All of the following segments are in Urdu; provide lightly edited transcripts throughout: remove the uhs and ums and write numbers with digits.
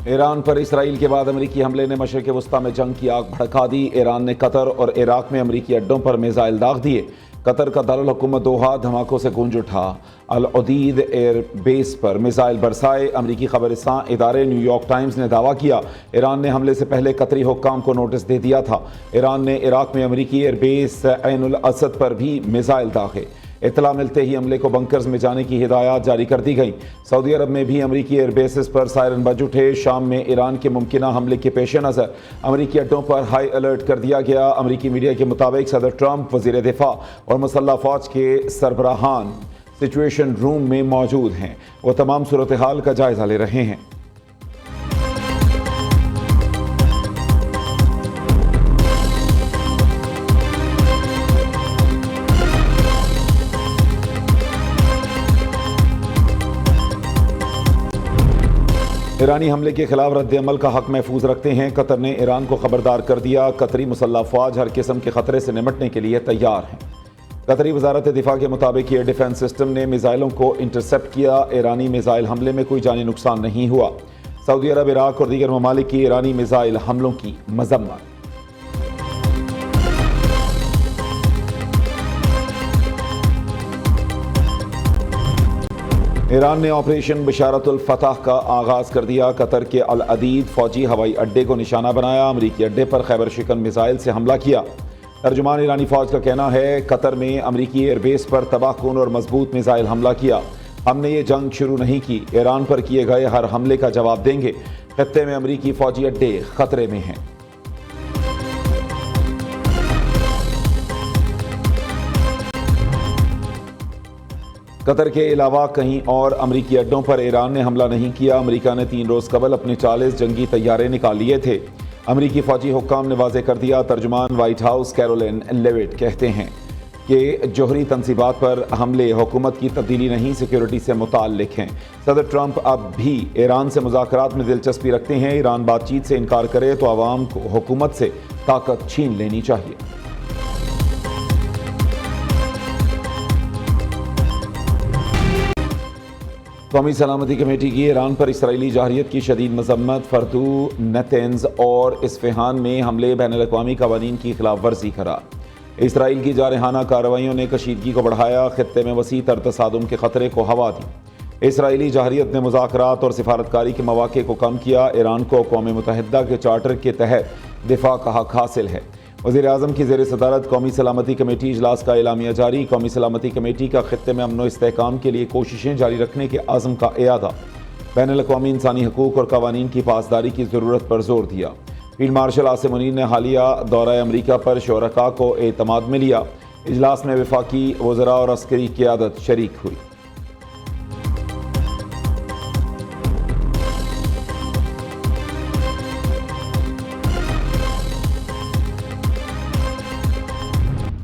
ایران پر اسرائیل کے بعد امریکی حملے نے مشرق وسطی میں جنگ کی آگ بھڑکا دی۔ ایران نے قطر اور عراق میں امریکی اڈوں پر میزائل داغ دیے۔ قطر کا دارالحکومت دوحہ دھماکوں سے گونج اٹھا۔ العدید ایئر بیس پر میزائل برسائے۔ امریکی خبر رساں ادارے نیو یارک ٹائمز نے دعویٰ کیا ایران نے حملے سے پہلے قطری حکام کو نوٹس دے دیا تھا۔ ایران نے عراق میں امریکی ایئر بیس عین الاسد پر بھی میزائل داغے۔ اطلاع ملتے ہی عملے کو بنکرز میں جانے کی ہدایات جاری کر دی گئیں۔ سعودی عرب میں بھی امریکی ایئر بیسز پر سائرن بج اٹھے۔ شام میں ایران کے ممکنہ حملے کے پیش نظر امریکی اڈوں پر ہائی الرٹ کر دیا گیا۔ امریکی میڈیا کے مطابق صدر ٹرمپ، وزیر دفاع اور مسلح فوج کے سربراہان سچویشن روم میں موجود ہیں۔ وہ تمام صورتحال کا جائزہ لے رہے ہیں۔ ایرانی حملے کے خلاف رد عمل کا حق محفوظ رکھتے ہیں۔ قطر نے ایران کو خبردار کر دیا، قطری مسلح افواج ہر قسم کے خطرے سے نمٹنے کے لیے تیار ہیں۔ قطری وزارت دفاع کے مطابق ایئر ڈیفنس سسٹم نے میزائلوں کو انٹرسپٹ کیا۔ ایرانی میزائل حملے میں کوئی جانی نقصان نہیں ہوا۔ سعودی عرب، عراق اور دیگر ممالک کی ایرانی میزائل حملوں کی مذمت۔ ایران نے آپریشن بشارت الفتح کا آغاز کر دیا۔ قطر کے العدید فوجی ہوائی اڈے کو نشانہ بنایا۔ امریکی اڈے پر خیبر شکن میزائل سے حملہ کیا۔ ترجمان ایرانی فوج کا کہنا ہے قطر میں امریکی ایئر بیس پر تباہ کن اور مضبوط میزائل حملہ کیا۔ ہم نے یہ جنگ شروع نہیں کی، ایران پر کیے گئے ہر حملے کا جواب دیں گے۔ خطے میں امریکی فوجی اڈے خطرے میں ہیں۔ قطر کے علاوہ کہیں اور امریکی اڈوں پر ایران نے حملہ نہیں کیا۔ امریکہ نے 3 روز قبل اپنے 40 جنگی طیارے نکال لیے تھے۔ امریکی فوجی حکام نے واضح کر دیا۔ ترجمان وائٹ ہاؤس کیرولین لیوٹ کہتے ہیں کہ جوہری تنصیبات پر حملے حکومت کی تبدیلی نہیں، سیکیورٹی سے متعلق ہیں۔ صدر ٹرمپ اب بھی ایران سے مذاکرات میں دلچسپی رکھتے ہیں۔ ایران بات چیت سے انکار کرے تو عوام کو حکومت سے طاقت چھین لینی چاہیے۔ قومی سلامتی کمیٹی کی ایران پر اسرائیلی جارحیت کی شدید مذمت۔ فردو، نیتنز اور اصفہان میں حملے بین الاقوامی قوانین کی خلاف ورزی قرار۔ اسرائیل کی جارحانہ کارروائیوں نے کشیدگی کو بڑھایا، خطے میں وسیع تر تصادم کے خطرے کو ہوا دی۔ اسرائیلی جارحیت نے مذاکرات اور سفارتکاری کے مواقع کو کم کیا۔ ایران کو اقوام متحدہ کے چارٹر کے تحت دفاع کا حق حاصل ہے۔ وزیر اعظم کی زیر صدارت قومی سلامتی کمیٹی اجلاس کا اعلامیہ جاری۔ قومی سلامتی کمیٹی کا خطے میں امن و استحکام کے لیے کوششیں جاری رکھنے کے عزم کا اعادہ۔ بین الاقوامی انسانی حقوق اور قوانین کی پاسداری کی ضرورت پر زور دیا۔ فیلڈ مارشل عاصم منیر نے حالیہ دورہ امریکہ پر شرکاء کو اعتماد میں لیا۔ اجلاس میں وفاقی وزراء اور عسکری قیادت شریک ہوئی۔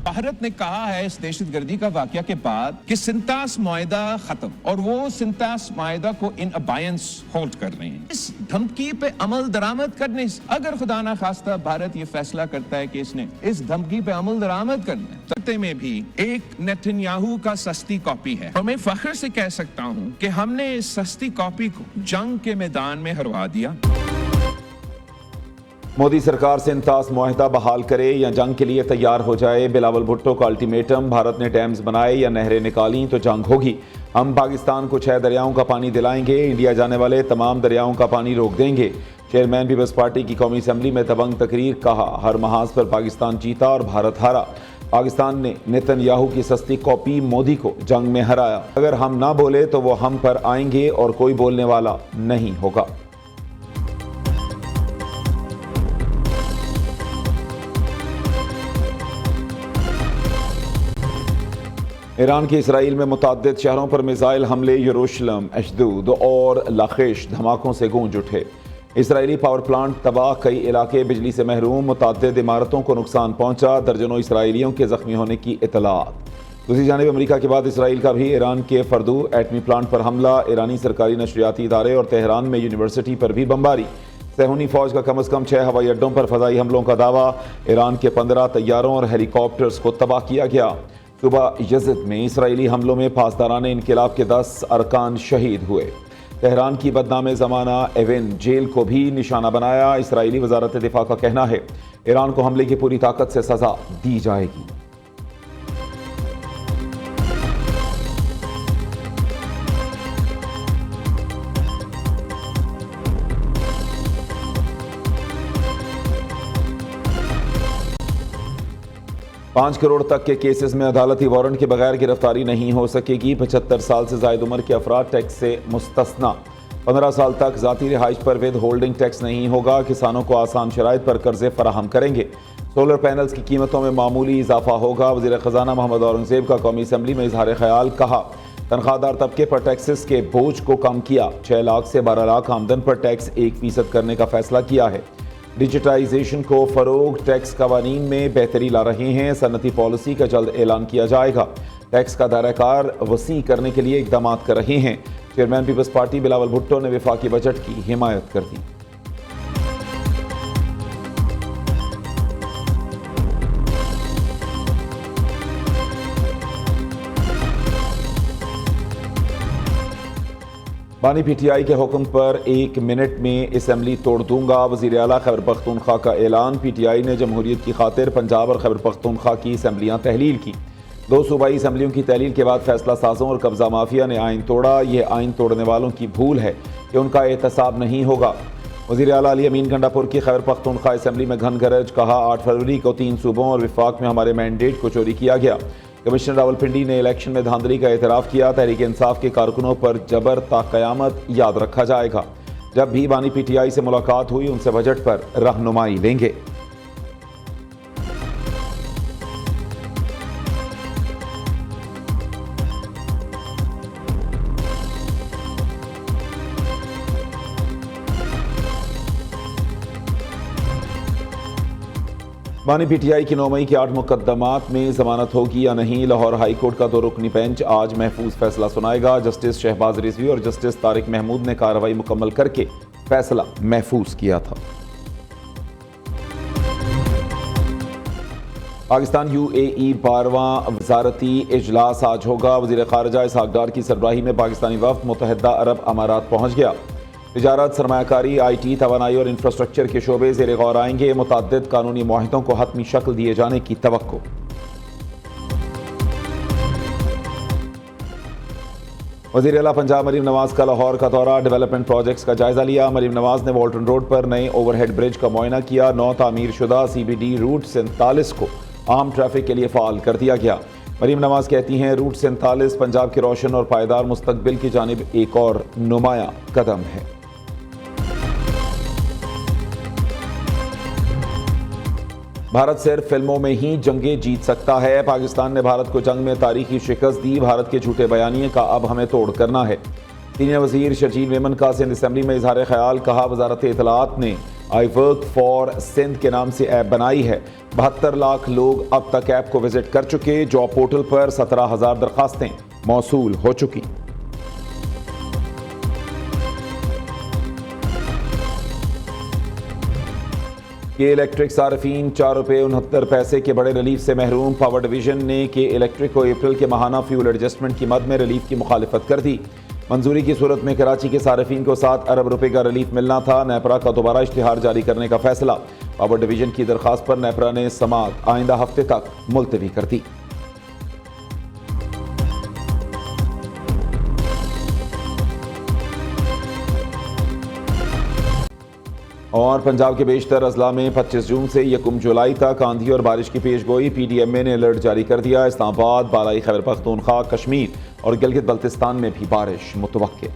بھارت نے کہا ہے اس دہشت گردی کا واقعہ کے بعد کہ سنتاس معاہدہ ختم، اور وہ سنتاس معاہدہ کو ان ابائنس ہولڈ کر رہے ہیں۔ اس دھمکی پہ عمل درآمد کرنے سے اگر خدا نہ خواستہ بھارت یہ فیصلہ کرتا ہے کہ اس نے اس دھمکی پہ عمل درآمد کرنا ہے، خطے میں بھی ایک نیتنیاہو کا سستی کاپی ہے۔ اور میں فخر سے کہہ سکتا ہوں کہ ہم نے اس سستی کاپی کو جنگ کے میدان میں ہروا دیا۔ مودی سرکار سے انتاس معاہدہ بحال کرے یا جنگ کے لیے تیار ہو جائے۔ بلاول بھٹو کا الٹیمیٹم۔ بھارت نے ڈیمز بنائے یا نہریں نکالیں تو جنگ ہوگی۔ ہم پاکستان کو 6 دریاؤں کا پانی دلائیں گے، انڈیا جانے والے تمام دریاؤں کا پانی روک دیں گے۔ چیئرمین پیپلز پارٹی کی قومی اسمبلی میں دبنگ تقریر۔ کہا ہر محاذ پر پاکستان جیتا اور بھارت ہارا۔ پاکستان نے نیتن یاہو کی سستی کاپی مودی کو جنگ میں ہرایا۔ اگر ہم نہ بولے تو وہ ہم پر آئیں گے اور کوئی بولنے والا نہیں ہوگا۔ ایران کے اسرائیل میں متعدد شہروں پر میزائل حملے۔ یروشلم، اشدود اور لاخیش دھماکوں سے گونج اٹھے۔ اسرائیلی پاور پلانٹ تباہ، کئی علاقے بجلی سے محروم، متعدد عمارتوں کو نقصان پہنچا، درجنوں اسرائیلیوں کے زخمی ہونے کی اطلاعات۔ دوسری جانب امریکہ کے بعد اسرائیل کا بھی ایران کے فردو ایٹمی پلانٹ پر حملہ۔ ایرانی سرکاری نشریاتی ادارے اور تہران میں یونیورسٹی پر بھی بمباری۔ صہیونی فوج کا کم از کم 6 ہوائی اڈوں پر فضائی حملوں کا دعویٰ۔ ایران کے 15 طیاروں اور ہیلی کاپٹرز کو تباہ کیا گیا۔ صبح یزد میں اسرائیلی حملوں میں پاسداران انقلاب کے 10 ارکان شہید ہوئے۔ تہران کی بدنام زمانہ ایون جیل کو بھی نشانہ بنایا. اسرائیلی وزارت دفاع کا کہنا ہے ایران کو حملے کی پوری طاقت سے سزا دی جائے گی. پانچ کروڑ تک کے کیسز میں عدالتی وارنٹ کے بغیر گرفتاری نہیں ہو سکے گی. 75 سال سے زائد عمر کے افراد ٹیکس سے مستثنا. 15 سال تک ذاتی رہائش پر ود ہولڈنگ ٹیکس نہیں ہوگا. کسانوں کو آسان شرائط پر قرضے فراہم کریں گے. سولر پینلز کی قیمتوں میں معمولی اضافہ ہوگا. وزیر خزانہ محمد اورنگزیب کا قومی اسمبلی میں اظہار خیال. کہا تنخواہ دار طبقے پر ٹیکسز کے بوجھ کو کم کیا. 6 لاکھ سے 12 لاکھ آمدن پر ٹیکس 1% کرنے کا فیصلہ کیا ہے. ڈیجیٹائزیشن کو فروغ. ٹیکس قوانین میں بہتری لا رہے ہیں. صنعتی پالیسی کا جلد اعلان کیا جائے گا. ٹیکس کا دائرہ کار وسیع کرنے کے لیے اقدامات کر رہے ہیں. Chairman peoples party Bilawal Bhutto نے وفاقی بجٹ کی حمایت کر دی. بانی پی ٹی آئی کے حکم پر 1 منٹ میں اسمبلی توڑ دوں گا. وزیر اعلیٰ خیبر پختونخوا کا اعلان. پی ٹی آئی نے جمہوریت کی خاطر پنجاب اور خیبر پختونخوا کی اسمبلیاں تحلیل کی. 2 صوبائی اسمبلیوں کی تحلیل کے بعد فیصلہ سازوں اور قبضہ مافیا نے آئین توڑا. یہ آئین توڑنے والوں کی بھول ہے کہ ان کا احتساب نہیں ہوگا. وزیر اعلیٰ علی امین گنڈا پور کی خیبر پختونخوا اسمبلی میں گھن گرج. کہا 8 فروری کو 3 صوبوں اور وفاق میں ہمارے مینڈیٹ کو چوری کیا گیا. کمشنر راولپنڈی نے الیکشن میں دھاندلی کا اعتراف کیا. تحریک انصاف کے کارکنوں پر جبر تا قیامت یاد رکھا جائے گا. جب بھی بانی پی ٹی آئی سے ملاقات ہوئی ان سے بجٹ پر رہنمائی لیں گے. بانی پی ٹی آئی کی 9 مئی کے 8 مقدمات میں ضمانت ہوگی یا نہیں. لاہور ہائی کورٹ کا 2 رکنی بینچ آج محفوظ فیصلہ سنائے گا. جسٹس شہباز رضوی اور جسٹس طارق محمود نے کارروائی مکمل کر کے فیصلہ محفوظ کیا تھا. پاکستان یو اے ای 12واں وزارتی اجلاس آج ہوگا. وزیر خارجہ اسحاق ڈار کی سربراہی میں پاکستانی وفد متحدہ عرب امارات پہنچ گیا. تجارت، سرمایہ کاری، آئی ٹی، توانائی اور انفراسٹرکچر کے شعبے زیر غور آئیں گے. متعدد قانونی معاہدوں کو حتمی شکل دیے جانے کی توقع. وزیر اعلیٰ پنجاب مریم نواز کا لاہور کا دورہ. ڈیولپمنٹ پروجیکٹس کا جائزہ لیا. مریم نواز نے والٹن روڈ پر نئے اوور ہیڈ برج کا معائنہ کیا. نو تعمیر شدہ سی بی ڈی روٹ 47 کو عام ٹریفک کے لیے فعال کر دیا گیا. مریم نواز کہتی ہیں روٹ 47 پنجاب کے روشن اور پائیدار مستقبل کی جانب ایک اور نمایاں قدم ہے. بھارت صرف فلموں میں ہی جنگیں جیت سکتا ہے. پاکستان نے بھارت کو جنگ میں تاریخی شکست دی. بھارت کے جھوٹے بیانیے کا اب ہمیں توڑ کرنا ہے. سینئر وزیر شرجیل میمن کا سندھ اسمبلی میں اظہار خیال. کہا وزارت اطلاعات نے آئی ورک فار سندھ کے نام سے ایپ بنائی ہے. 72 لاکھ لوگ اب تک ایپ کو وزٹ کر چکے. جاب پورٹل پر 17,000 درخواستیں موصول ہو چکی. کے الیکٹرک صارفین 4 روپے 69 پیسے کے بڑے ریلیف سے محروم. پاور ڈویژن نے کے الیکٹرک کو اپریل کے ماہانہ فیول ایڈجسٹمنٹ کی مد میں ریلیف کی مخالفت کر دی. منظوری کی صورت میں کراچی کے صارفین کو 7 ارب روپے کا ریلیف ملنا تھا. نیپرا کا دوبارہ اشتہار جاری کرنے کا فیصلہ. پاور ڈویژن کی درخواست پر نیپرا نے سماعت آئندہ ہفتے تک ملتوی کر دی. اور پنجاب کے بیشتر اضلاع میں 25 جون سے 1 جولائی تک آندھی اور بارش کی پیش گوئی. پی ڈی ایم اے نے الرٹ جاری کر دیا. اسلام آباد، بالائی خیبر پختونخوا، کشمیر اور گلگت بلتستان میں بھی بارش متوقع.